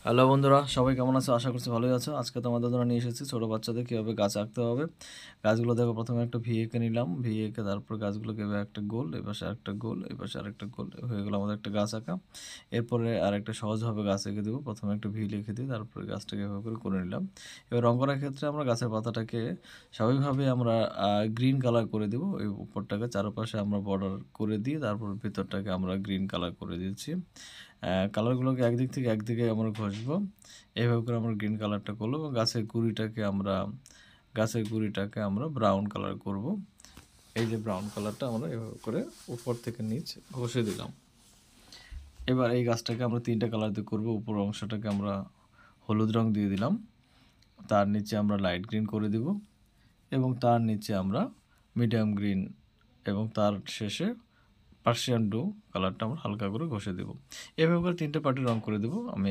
Hello বন্ধুরা, সবাই কেমন আছো? আশা করছি ভালোই আছো। আজকে তোমাদের জন্য নিয়ে এসেছি ছোটো বাচ্চাদের কীভাবে গাছ আঁকতে হবে। গাছগুলো দেখো, প্রথমে একটা ভি এঁকে নিলাম। ভি এঁকে তারপর গাছগুলোকে এভাবে একটা গোল, এপাশে আরেকটা গোল, এপাশে আরেকটা গোল, হয়ে গেলো আমাদের একটা গাছ আঁকা। এরপরে আরেকটা সহজভাবে গাছ এঁকে দেবো। প্রথমে একটা ভি লিখে দিই, তারপরে গাছটাকে এভাবে করে নিলাম। এবার রং করার ক্ষেত্রে আমরা গাছের পাতাটাকে স্বাভাবিকভাবে আমরা গ্রিন কালার করে দেবো। এই উপরটাকে চারপাশে আমরা বর্ডার করে দিই, তারপর ভেতরটাকে আমরা গ্রিন কালার করে দিচ্ছি। কালারগুলোকে একদিক থেকে একদিকে আমরা ঘষবো। এভাবে করে আমরা গ্রিন কালারটা করলাম এবং গাছের গুঁড়িটাকে আমরা ব্রাউন কালার করব। এই যে ব্রাউন কালারটা আমরা এভাবে করে উপর থেকে নিচ ঘষে দিলাম। এবার এই গাছটাকে আমরা 3টা কালার দিয়ে করবো। উপর অংশটাকে আমরা হলুদ রং দিয়ে দিলাম, তার নিচে আমরা লাইট গ্রিন করে দিব এবং তার নিচে আমরা মিডিয়াম গ্রিন এবং তার শেষে পার্সিয়ান ব্লু কালারটা আমরা হালকা করে ঘষে দেবো। এভাবে করে 3টে পার্টি রং করে দেবো। আমি